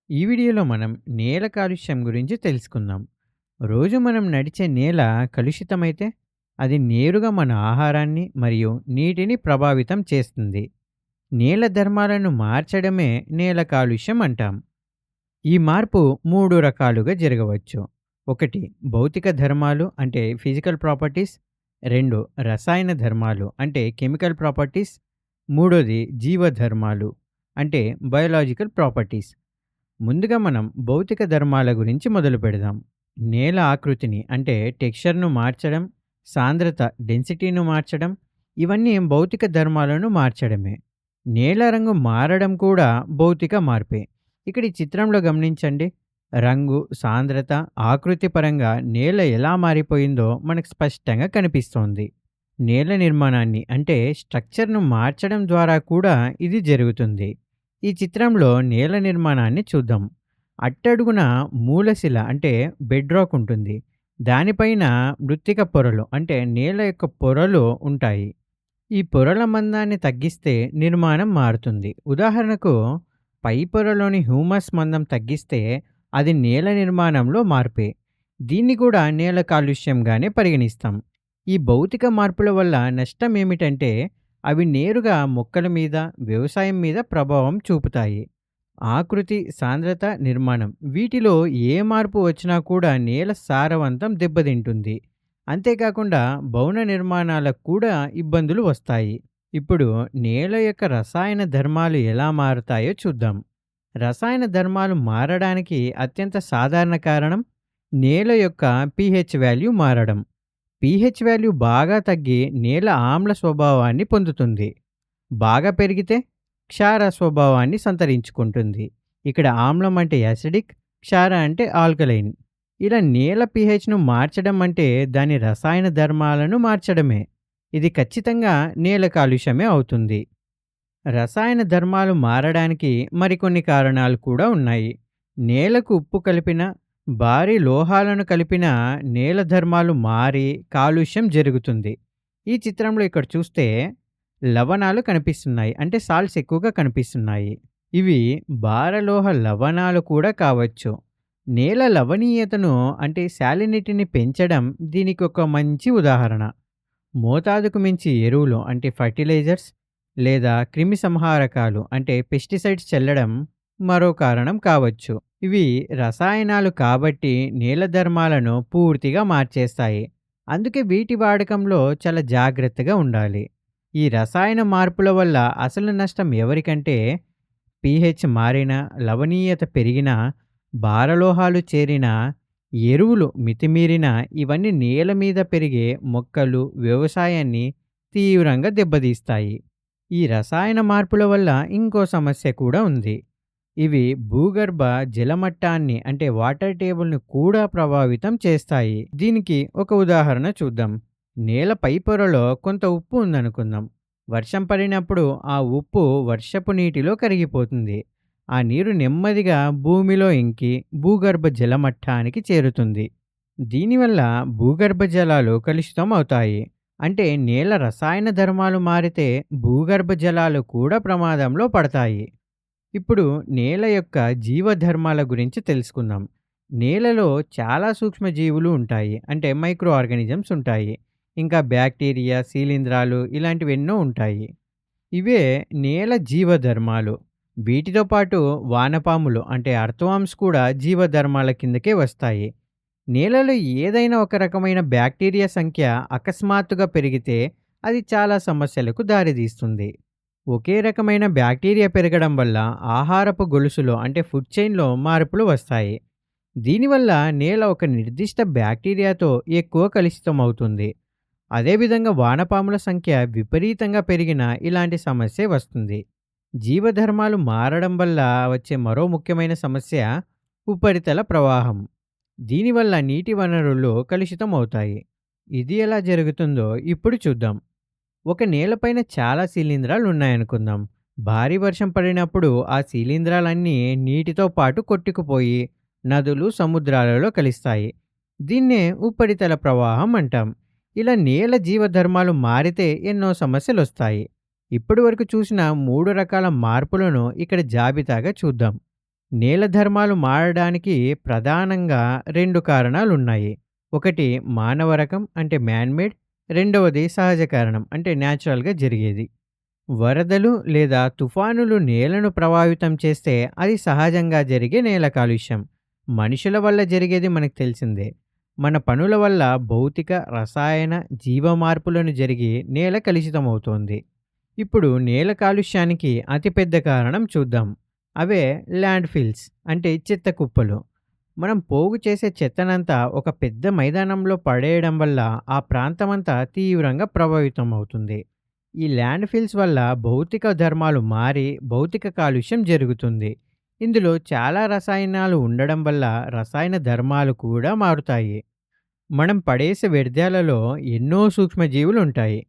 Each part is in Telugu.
ఈ వీడియోలో మనం నేల కాలుష్యం గురించి తెలుసుకుందాం. రోజు మనం నడిచే నేల కలుషితమైతే అది నేరుగా మన ఆహారాన్ని మరియు నీటిని ప్రభావితం చేస్తుంది. నేల ధర్మాలను మార్చడమే నేల కాలుష్యం అంటాం. ఈ మార్పు 3 రకాలుగా జరగవచ్చు. 1 భౌతిక ధర్మాలు అంటే ఫిజికల్ ప్రాపర్టీస్. 2 రసాయన ధర్మాలు అంటే కెమికల్ ప్రాపర్టీస్. మూడోది జీవ ధర్మాలు అంటే బయోలాజికల్ ప్రాపర్టీస్. ముందుగా మనం భౌతిక ధర్మాల గురించి మొదలు పెడదాం. నేల ఆకృతిని అంటే టెక్స్చర్ను మార్చడం, సాంద్రత డెన్సిటీను మార్చడం, ఇవన్నీ భౌతిక ధర్మాలను మార్చడమే. నేల రంగు మారడం కూడా భౌతిక మార్పే. ఇక్కడ ఈ చిత్రంలో గమనించండి. రంగు, సాంద్రత, ఆకృతి పరంగా నేల ఎలా మారిపోయిందో మనకు స్పష్టంగా కనిపిస్తోంది. నేల నిర్మాణాన్ని అంటే స్ట్రక్చర్ను మార్చడం ద్వారా కూడా ఇది జరుగుతుంది. ఈ చిత్రంలో నేల నిర్మాణాన్ని చూద్దాం. అట్టడుగున మూలశిల అంటే బెడ్ రాక్ ఉంటుంది. దానిపైన మృత్తిక పొరలు అంటే నేల యొక్క పొరలు ఉంటాయి. ఈ పొరల మందాన్ని తగ్గిస్తే నిర్మాణం మారుతుంది. ఉదాహరణకు పై పొరలోని హ్యూమస్ మందం తగ్గిస్తే అది నేల నిర్మాణంలో మార్పే. దీన్ని కూడా నేల కాలుష్యంగానే పరిగణిస్తాం. ఈ భౌతిక మార్పుల వల్ల నష్టం ఏమిటంటే అవి నేరుగా మొక్కల మీద, వ్యవసాయం మీద ప్రభావం చూపుతాయి. ఆకృతి, సాంద్రత, నిర్మాణం వీటిలో ఏ మార్పు వచ్చినా కూడా నేల సారవంతం దెబ్బతింటుంది. అంతేకాకుండా భవన నిర్మాణాలకు కూడా ఇబ్బందులు వస్తాయి. ఇప్పుడు నేల యొక్క రసాయన ధర్మాలు ఎలా మారుతాయో చూద్దాం. రసాయన ధర్మాలు మారడానికి అత్యంత సాధారణ కారణం నేల యొక్క pH వాల్యూ మారడం. pH వాల్యూ బాగా తగ్గి నేల ఆమ్ల స్వభావాన్ని పొందుతుంది. బాగా పెరిగితే క్షార స్వభావాన్ని సంతరించుకుంటుంది. ఇక్కడ ఆమ్లం అంటే యాసిడిక్, క్షార అంటే ఆల్కలైన్. ఇలా నేల pHను మార్చడం అంటే దాని రసాయన ధర్మాలను మార్చడమే. ఇది ఖచ్చితంగా నేల కాలుష్యమే అవుతుంది. రసాయన ధర్మాలు మారడానికి మరికొన్ని కారణాలు కూడా ఉన్నాయి. నేలకు ఉప్పు కలిపిన, భారీ లోహాలను కలిపిన నేల ధర్మాలు మారి కాలుష్యం జరుగుతుంది. ఈ చిత్రంలో ఇక్కడ చూస్తే లవణాలు కనిపిస్తున్నాయి. అంటే సాల్ట్స్ ఎక్కువగా కనిపిస్తున్నాయి. ఇవి భారలోహ లవణాలు కూడా కావచ్చు. నేల లవణీయతను అంటే శాలినిటీని పెంచడం దీనికి ఒక మంచి ఉదాహరణ. మోతాదుకు మించి ఎరువులు అంటే ఫర్టిలైజర్స్ లేదా క్రిమి సంహారకాలు అంటే పెస్టిసైడ్స్ చల్లడం మరో కారణం కావచ్చు. ఇవి రసాయనాలు కాబట్టి నేల ధర్మాలను పూర్తిగా మార్చేస్తాయి. అందుకే వీటి వాడకంలో చాలా జాగ్రత్తగా ఉండాలి. ఈ రసాయన మార్పుల వల్ల అసలు నష్టం ఎవరికంటే pH మారినా, లవణీయత పెరిగినా, భారలోహాలు చేరినా, ఎరువులు మితిమీరినా ఇవన్నీ నేల మీద పెరిగే మొక్కలు, వ్యవసాయాన్ని తీవ్రంగా దెబ్బతీస్తాయి. ఈ రసాయన మార్పుల వల్ల ఇంకో సమస్య కూడా ఉంది. ఇవి భూగర్భ జలమట్టాన్ని అంటే వాటర్ టేబుల్‌ని కూడా ప్రభావితం చేస్తాయి. దీనికి ఒక ఉదాహరణ చూద్దాం. నేల పై పొరలో కొంత ఉప్పు ఉందనుకుందాం. వర్షం పడినప్పుడు ఆ ఉప్పు వర్షపు నీటిలో కరిగిపోతుంది. ఆ నీరు నెమ్మదిగా భూమిలో ఇంకి భూగర్భ జలమట్టానికి చేరుతుంది. దీనివల్ల భూగర్భ జలాలు కలుషితం అవుతాయి. అంటే నేల రసాయన ధర్మాలు మారితే భూగర్భ జలాలు కూడా ప్రమాదంలో పడతాయి. ఇప్పుడు నేల యొక్క జీవధర్మాల గురించి తెలుసుకుందాం. నేలలో చాలా సూక్ష్మజీవులు ఉంటాయి. అంటే మైక్రో ఆర్గానిజమ్స్ ఉంటాయి. ఇంకా బ్యాక్టీరియా, శిలీంధ్రాలు ఇలాంటివెన్నో ఉంటాయి. ఇవే నేల జీవధర్మాలు. వీటితో పాటు వానపాములు అంటే అర్థవామ్స్ కూడా జీవధర్మాల కిందకే వస్తాయి. నేలలో ఏదైనా ఒక రకమైన బ్యాక్టీరియా సంఖ్య అకస్మాత్తుగా పెరిగితే అది చాలా సమస్యలకు దారితీస్తుంది. ఒకే రకమైన బ్యాక్టీరియా పెరగడం వల్ల ఆహారపు గొలుసులో అంటే ఫుడ్ చైన్‌లో మార్పులు వస్తాయి. దీనివల్ల నేల ఒక నిర్దిష్ట బ్యాక్టీరియాతో ఎక్కువ కలుషితమవుతుంది. అదేవిధంగా వానపాముల సంఖ్య విపరీతంగా పెరిగినా ఇలాంటి సమస్యే వస్తుంది. జీవధర్మాలు మారడం వల్ల వచ్చే మరో ముఖ్యమైన సమస్య ఉపరితల ప్రవాహం. దీనివల్ల నీటి వనరులు కలుషితం అవుతాయి. ఇది ఎలా జరుగుతుందో ఇప్పుడు చూద్దాం. ఒక నేలపైన చాలా శిలీంధ్రాలు ఉన్నాయనుకుందాం. భారీ వర్షం పడినప్పుడు ఆ శిలీంధ్రాలన్నీ నీటితో పాటు కొట్టుకుపోయి నదులు, సముద్రాలలో కలుస్తాయి. దీన్నే ఉపరితల ప్రవాహం అంటాం. ఇలా నేల జీవధర్మాలు మారితే ఎన్నో సమస్యలొస్తాయి. ఇప్పటి వరకు చూసిన 3 రకాల మార్పులను ఇక్కడ జాబితాగా చూద్దాం. నేల ధర్మాలు మారడానికి ప్రధానంగా 2 కారణాలున్నాయి. ఒకటి మానవ రకం అంటే మ్యాన్ మేడ్, రెండవది సహజ కారణం అంటే న్యాచురల్‌గా జరిగేది. వరదలు లేదా తుఫానులు నేలను ప్రభావితం చేస్తే అది సహజంగా జరిగే నేల కాలుష్యం. మనుషుల వల్ల జరిగేది మనకు తెలిసిందే. మన పనుల వల్ల భౌతిక, రసాయన, జీవ మార్పులను జరిగి నేల కలుషితమవుతోంది. ఇప్పుడు నేల కాలుష్యానికి అతిపెద్ద కారణం చూద్దాం. అవే ల్యాండ్ ఫిల్స్ అంటే చెత్త కుప్పలు. మనం పోగు చేసే చెత్తనంతా ఒక పెద్ద మైదానంలో పడేయడం వల్ల ఆ ప్రాంతమంతా తీవ్రంగా ప్రభావితం అవుతుంది. ఈ ల్యాండ్ ఫిల్స్ వల్ల భౌతిక ధర్మాలు మారి భౌతిక కాలుష్యం జరుగుతుంది. ఇందులో చాలా రసాయనాలు ఉండడం వల్ల రసాయన ధర్మాలు కూడా మారుతాయి. మనం పడేసే వ్యర్థాలలో ఎన్నో సూక్ష్మజీవులు ఉంటాయి.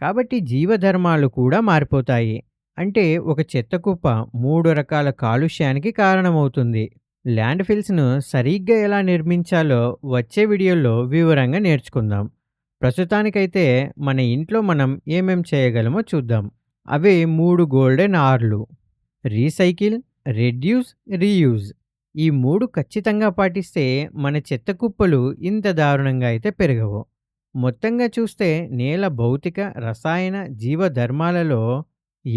కాబట్టి జీవధర్మాలు కూడా మారిపోతాయి. అంటే ఒక చెత్త కుప్ప 3 రకాల కాలుష్యానికి కారణమవుతుంది. ల్యాండ్ ఫిల్స్‌ను సరిగ్గా ఎలా నిర్మించాలో వచ్చే వీడియోలో వివరంగా నేర్చుకుందాం. ప్రస్తుతానికైతే మన ఇంట్లో మనం ఏమేం చేయగలమో చూద్దాం. అవే 3 గోల్డెన్ ఆర్‌లు. Recycle, reduce, reuse. ఈ 3 ఖచ్చితంగా పాటిస్తే మన చెత్త కుప్పలు ఇంత దారుణంగా అయితే పెరగవు. మొత్తంగా చూస్తే నేల భౌతిక, రసాయన, జీవ ధర్మాలలో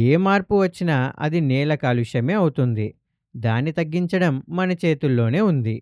ఏ మార్పు వచ్చినా అది నేల కాలుష్యమే అవుతుంది. దాన్ని తగ్గించడం మన చేతుల్లోనే ఉంది.